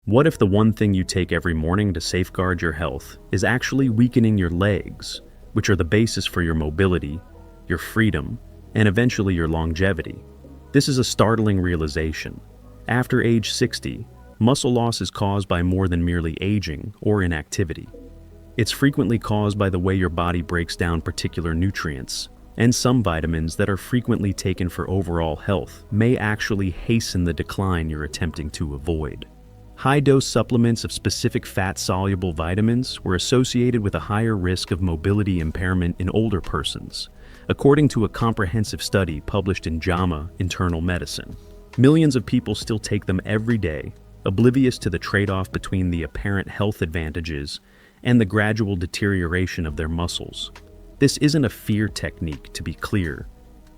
What if the one thing you take every morning to safeguard your health is actually weakening your legs, which are the basis for your mobility, your freedom, and eventually your longevity? This is a startling realization. After age 60, muscle loss is caused by more than merely aging or inactivity. It's frequently caused by the way your body breaks down particular nutrients, and some vitamins that are frequently taken for overall health may actually hasten the decline you're attempting to avoid. High-dose supplements of specific fat-soluble vitamins were associated with a higher risk of mobility impairment in older persons, according to a comprehensive study published in JAMA Internal Medicine. Millions of people still take them every day, oblivious to the trade-off between the apparent health advantages and the gradual deterioration of their muscles. This isn't a fear technique, to be clear.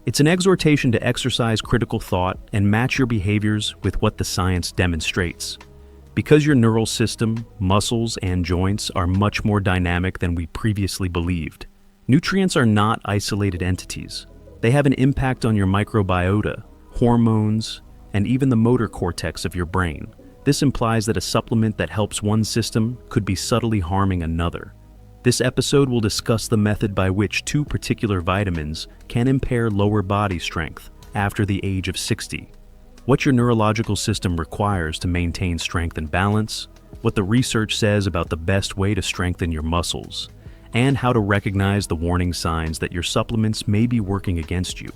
It's an exhortation to exercise critical thought and match your behaviors with what the science demonstrates. Because your neural system, muscles, and joints are much more dynamic than we previously believed, nutrients are not isolated entities. They have an impact on your microbiota, hormones, and even the motor cortex of your brain. This implies that a supplement that helps one system could be subtly harming another. This episode will discuss the method by which two particular vitamins can impair lower body strength after the age of 60. What your neurological system requires to maintain strength and balance, what the research says about the best way to strengthen your muscles, and how to recognize the warning signs that your supplements may be working against you.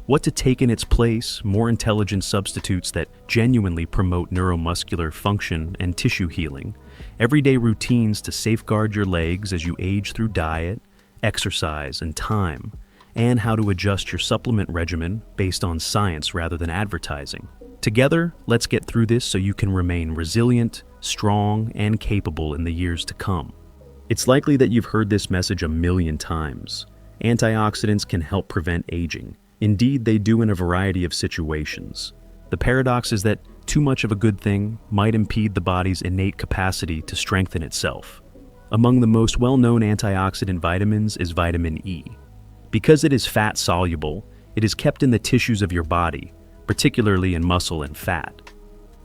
What to take in its place, more intelligent substitutes that genuinely promote neuromuscular function and tissue healing, everyday routines to safeguard your legs as you age through diet, exercise, and time, and how to adjust your supplement regimen based on science rather than advertising. Together, let's get through this so you can remain resilient, strong, and capable in the years to come. It's likely that you've heard this message a million times. Antioxidants can help prevent aging. Indeed, they do in a variety of situations. The paradox is that too much of a good thing might impede the body's innate capacity to strengthen itself. Among the most well-known antioxidant vitamins is vitamin E. Because it is fat-soluble, it is kept in the tissues of your body, particularly in muscle and fat.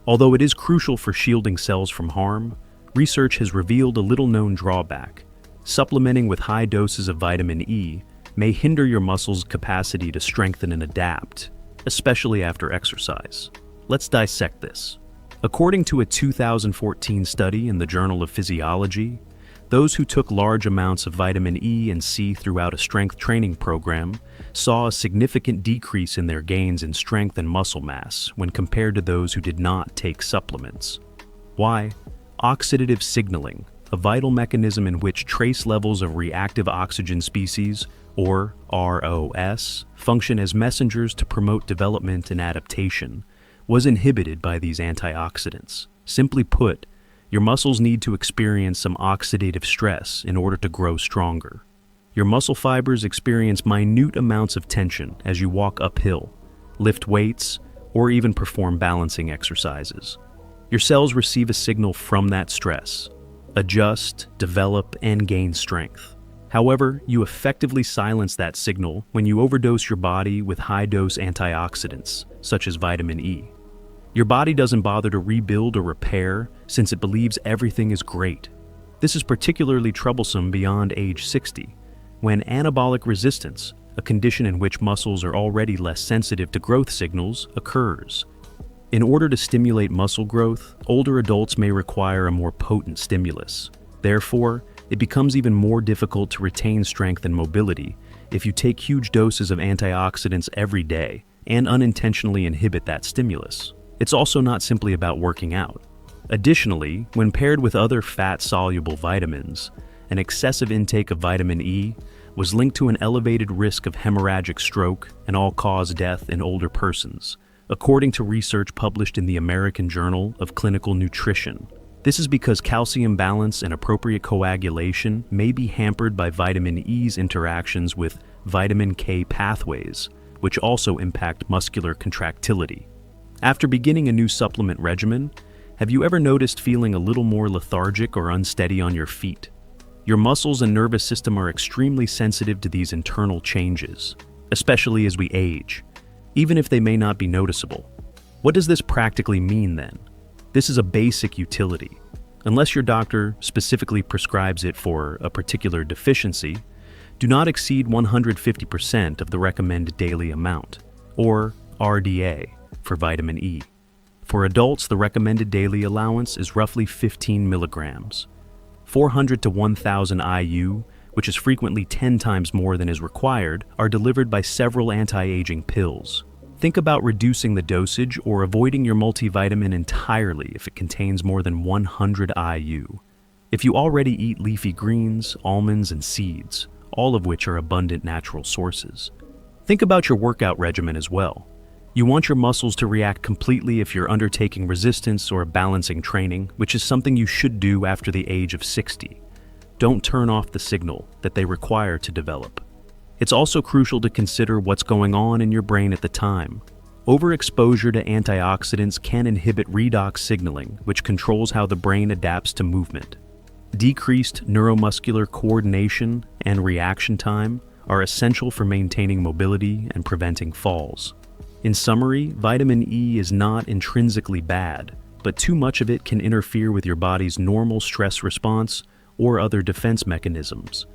Although it is crucial for shielding cells from harm, research has revealed a little-known drawback. Supplementing with high doses of vitamin E may hinder your muscles' capacity to strengthen and adapt, especially after exercise. Let's dissect this. According to a 2014 study in the Journal of Physiology, those who took large amounts of vitamin E and C throughout a strength training program saw a significant decrease in their gains in strength and muscle mass when compared to those who did not take supplements. Why? Oxidative signaling, a vital mechanism in which trace levels of reactive oxygen species, or ROS, function as messengers to promote development and adaptation, was inhibited by these antioxidants. Simply put, your muscles need to experience some oxidative stress in order to grow stronger. Your muscle fibers experience minute amounts of tension as you walk uphill, lift weights, or even perform balancing exercises. Your cells receive a signal from that stress, adjust, develop, and gain strength. However, you effectively silence that signal when you overdose your body with high-dose antioxidants, such as vitamin E. Your body doesn't bother to rebuild or repair since it believes everything is great. This is particularly troublesome beyond age 60, when anabolic resistance, a condition in which muscles are already less sensitive to growth signals, occurs. In order to stimulate muscle growth, older adults may require a more potent stimulus. Therefore, it becomes even more difficult to retain strength and mobility if you take huge doses of antioxidants every day and unintentionally inhibit that stimulus. It's also not simply about working out. Additionally, when paired with other fat-soluble vitamins, an excessive intake of vitamin E was linked to an elevated risk of hemorrhagic stroke and all-cause death in older persons, according to research published in the American Journal of Clinical Nutrition. This is because calcium balance and appropriate coagulation may be hampered by vitamin E's interactions with vitamin K pathways, which also impact muscular contractility. After beginning a new supplement regimen, have you ever noticed feeling a little more lethargic or unsteady on your feet? Your muscles and nervous system are extremely sensitive to these internal changes, especially as we age, even if they may not be noticeable. What does this practically mean then? This is a basic utility. Unless your doctor specifically prescribes it for a particular deficiency, do not exceed 150% of the recommended daily amount, or RDA, for vitamin E. For adults, the recommended daily allowance is roughly 15 milligrams. 400 to 1,000 IU, which is frequently 10 times more than is required, are delivered by several anti-aging pills. Think about reducing the dosage or avoiding your multivitamin entirely if it contains more than 100 IU. If you already eat leafy greens, almonds, and seeds, all of which are abundant natural sources. Think about your workout regimen as well. You want your muscles to react completely if you're undertaking resistance or balancing training, which is something you should do after the age of 60. Don't turn off the signal that they require to develop. It's also crucial to consider what's going on in your brain at the time. Overexposure to antioxidants can inhibit redox signaling, which controls how the brain adapts to movement. Decreased neuromuscular coordination and reaction time are essential for maintaining mobility and preventing falls. In summary, vitamin E is not intrinsically bad, but too much of it can interfere with your body's normal stress response or other defense mechanisms.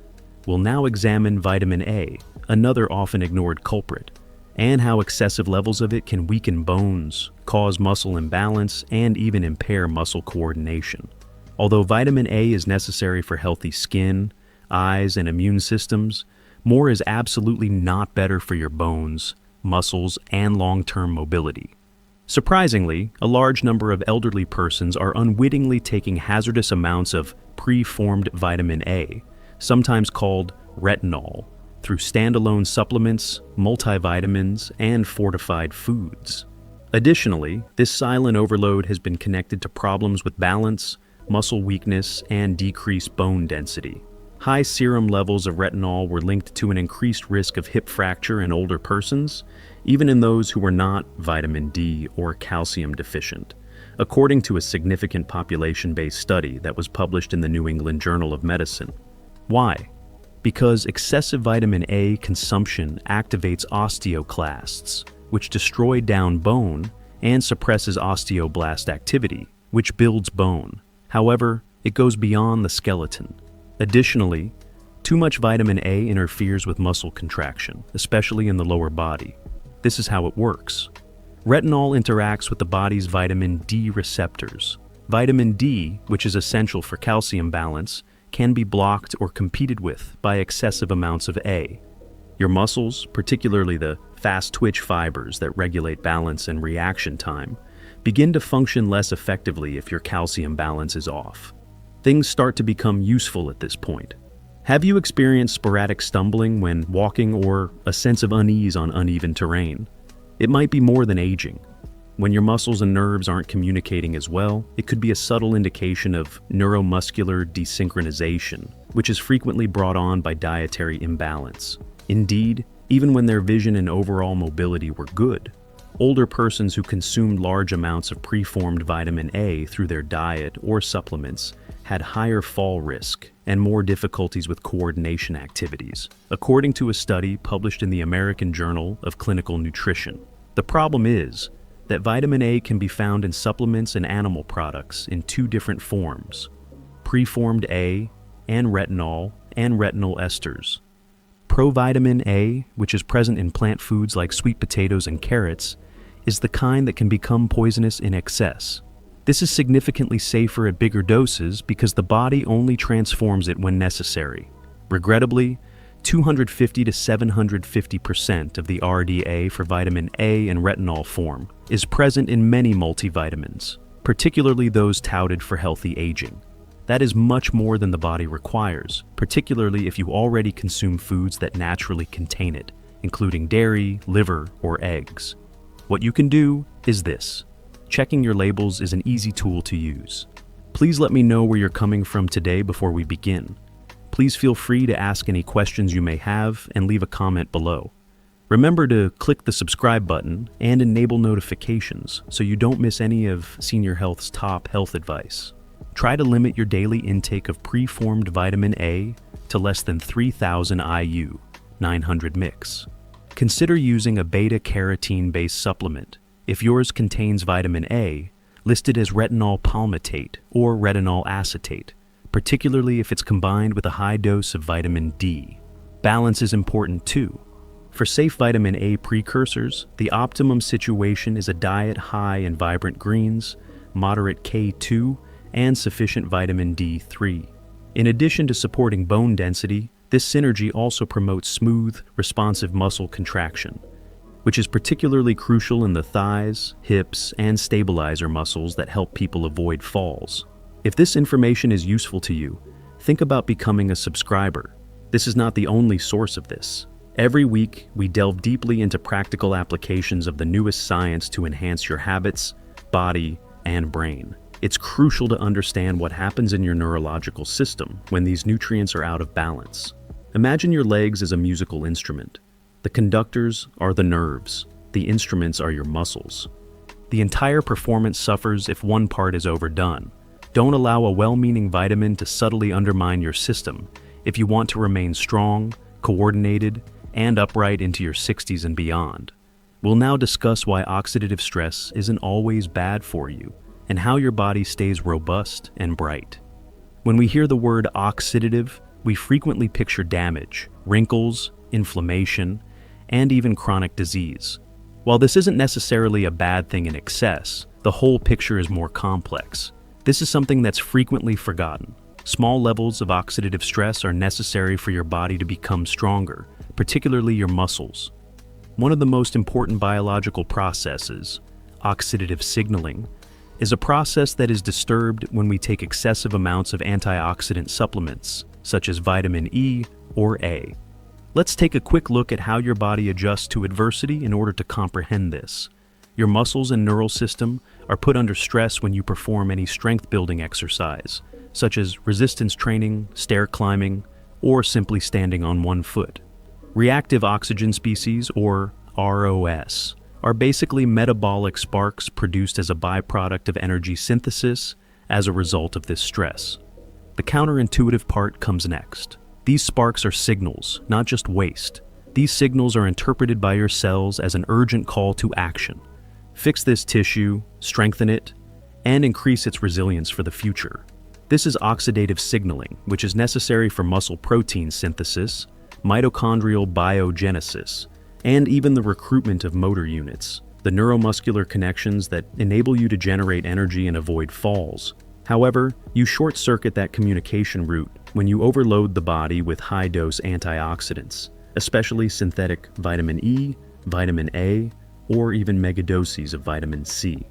We'll now examine vitamin A, another often ignored culprit, and how excessive levels of it can weaken bones, cause muscle imbalance, and even impair muscle coordination. Although vitamin A is necessary for healthy skin, eyes, and immune systems, more is absolutely not better for your bones, muscles, and long-term mobility. Surprisingly, a large number of elderly persons are unwittingly taking hazardous amounts of pre-formed vitamin A, sometimes called retinol, through standalone supplements, multivitamins, and fortified foods. Additionally, this silent overload has been connected to problems with balance, muscle weakness, and decreased bone density. High serum levels of retinol were linked to an increased risk of hip fracture in older persons, even in those who were not vitamin D or calcium deficient, according to a significant population-based study that was published in the New England Journal of Medicine. Why? Because excessive vitamin A consumption activates osteoclasts, which destroy down bone and suppresses osteoblast activity, which builds bone. However, it goes beyond the skeleton. Additionally, too much vitamin A interferes with muscle contraction, especially in the lower body. This is how it works. Retinol interacts with the body's vitamin D receptors. Vitamin D, which is essential for calcium balance, can be blocked or competed with by excessive amounts of A. Your muscles, particularly the fast-twitch fibers that regulate balance and reaction time, begin to function less effectively if your calcium balance is off. Things start to become useful at this point. Have you experienced sporadic stumbling when walking or a sense of unease on uneven terrain? It might be more than aging. When your muscles and nerves aren't communicating as well, it could be a subtle indication of neuromuscular desynchronization, which is frequently brought on by dietary imbalance. Indeed, even when their vision and overall mobility were good, older persons who consumed large amounts of preformed vitamin A through their diet or supplements had higher fall risk and more difficulties with coordination activities, according to a study published in the American Journal of Clinical Nutrition. The problem is that vitamin A can be found in supplements and animal products in two different forms: preformed A and retinol esters. Provitamin A, which is present in plant foods like sweet potatoes and carrots, is the kind that can become poisonous in excess. This is significantly safer at bigger doses because the body only transforms it when necessary. Regrettably, 250 to 750% of the RDA for vitamin A in retinol form is present in many multivitamins, particularly those touted for healthy aging. That is much more than the body requires, particularly if you already consume foods that naturally contain it, including dairy, liver, or eggs. What you can do is this. Checking your labels is an easy tool to use. Please let me know where you're coming from today before we begin. Please feel free to ask any questions you may have and leave a comment below. Remember to click the subscribe button and enable notifications so you don't miss any of Senior Health's top health advice. Try to limit your daily intake of preformed vitamin A to less than 3,000 IU, 900 mix. Consider using a beta-carotene-based supplement. If yours contains vitamin A, listed as retinol palmitate or retinol acetate, particularly if it's combined with a high dose of vitamin D. Balance is important too. For safe vitamin A precursors, the optimum situation is a diet high in vibrant greens, moderate K2, and sufficient vitamin D3. In addition to supporting bone density, this synergy also promotes smooth, responsive muscle contraction, which is particularly crucial in the thighs, hips, and stabilizer muscles that help people avoid falls. If this information is useful to you, think about becoming a subscriber. This is not the only source of this. Every week, we delve deeply into practical applications of the newest science to enhance your habits, body, and brain. It's crucial to understand what happens in your neurological system when these nutrients are out of balance. Imagine your legs as a musical instrument. The conductors are the nerves. The instruments are your muscles. The entire performance suffers if one part is overdone. Don't allow a well-meaning vitamin to subtly undermine your system if you want to remain strong, coordinated, and upright into your 60s and beyond. We'll now discuss why oxidative stress isn't always bad for you and how your body stays robust and bright. When we hear the word oxidative, we frequently picture damage, wrinkles, inflammation, and even chronic disease. While this isn't necessarily a bad thing in excess, the whole picture is more complex. This is something that's frequently forgotten. Small levels of oxidative stress are necessary for your body to become stronger, particularly your muscles. One of the most important biological processes, oxidative signaling, is a process that is disturbed when we take excessive amounts of antioxidant supplements, such as vitamin E or A. Let's take a quick look at how your body adjusts to adversity in order to comprehend this. Your muscles and neural system are put under stress when you perform any strength-building exercise, such as resistance training, stair climbing, or simply standing on one foot. Reactive oxygen species, or ROS, are basically metabolic sparks produced as a byproduct of energy synthesis as a result of this stress. The counterintuitive part comes next. These sparks are signals, not just waste. These signals are interpreted by your cells as an urgent call to action. Fix this tissue, strengthen it, and increase its resilience for the future. This is oxidative signaling, which is necessary for muscle protein synthesis, mitochondrial biogenesis, and even the recruitment of motor units, the neuromuscular connections that enable you to generate energy and avoid falls. However, you short-circuit that communication route when you overload the body with high-dose antioxidants, especially synthetic vitamin E, vitamin A, or even megadoses of vitamin C.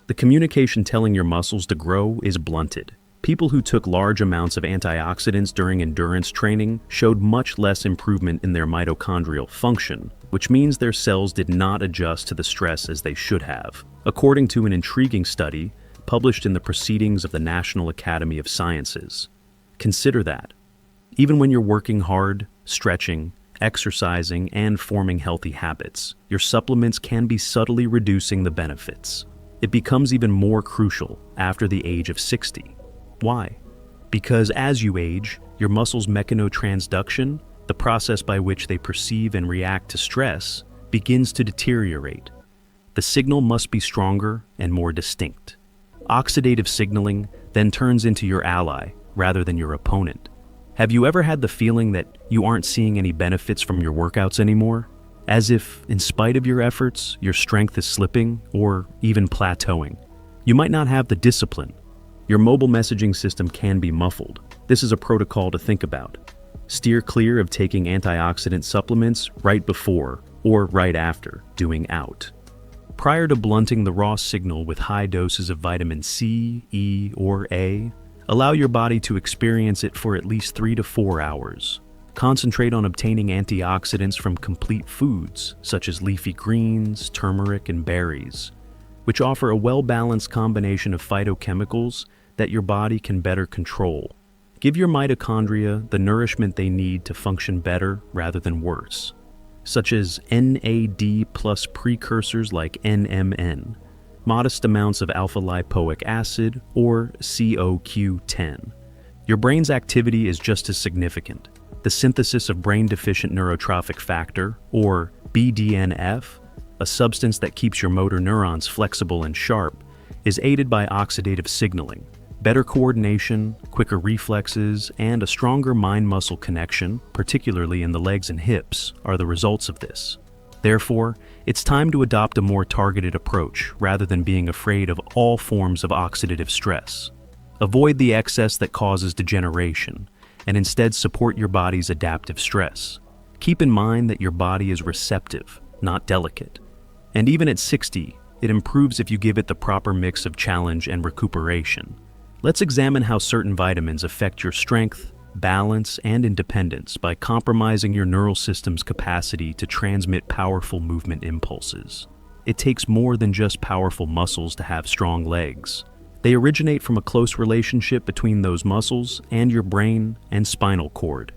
The communication telling your muscles to grow is blunted. People who took large amounts of antioxidants during endurance training showed much less improvement in their mitochondrial function, which means their cells did not adjust to the stress as they should have. According to an intriguing study published in the Proceedings of the National Academy of Sciences. Consider that. Even when you're working hard, stretching, exercising, and forming healthy habits, your supplements can be subtly reducing the benefits. It becomes even more crucial after the age of 60. Why? Because as you age, your muscles' mechanotransduction, the process by which they perceive and react to stress, begins to deteriorate. The signal must be stronger and more distinct. Oxidative signaling then turns into your ally rather than your opponent. Have you ever had the feeling that you aren't seeing any benefits from your workouts anymore? As if, in spite of your efforts, your strength is slipping or even plateauing. You might not have the discipline. Your mobile messaging system can be muffled. This is a protocol to think about. Steer clear of taking antioxidant supplements right before or right after doing out. Prior to blunting the raw signal with high doses of vitamin C, E, or A, allow your body to experience it for at least 3 to 4 hours. Concentrate on obtaining antioxidants from complete foods, such as leafy greens, turmeric, and berries, which offer a well-balanced combination of phytochemicals that your body can better control. Give your mitochondria the nourishment they need to function better rather than worse, such as NAD plus precursors like NMN, modest amounts of alpha-lipoic acid, or CoQ10. Your brain's activity is just as significant. The synthesis of brain-deficient neurotrophic factor, or BDNF, a substance that keeps your motor neurons flexible and sharp, is aided by oxidative signaling. Better coordination, quicker reflexes, and a stronger mind-muscle connection, particularly in the legs and hips, are the results of this. Therefore, it's time to adopt a more targeted approach rather than being afraid of all forms of oxidative stress. Avoid the excess that causes degeneration, and instead support your body's adaptive stress. Keep in mind that your body is receptive, not delicate. And even at 60, it improves if you give it the proper mix of challenge and recuperation. Let's examine how certain vitamins affect your strength, balance, and independence by compromising your neural system's capacity to transmit powerful movement impulses. It takes more than just powerful muscles to have strong legs. They originate from a close relationship between those muscles and your brain and spinal cord.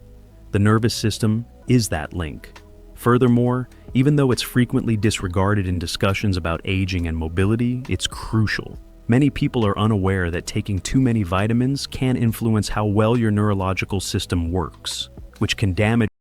The nervous system is that link. Furthermore, even though it's frequently disregarded in discussions about aging and mobility, it's crucial. Many people are unaware that taking too many vitamins can influence how well your neurological system works, which can damage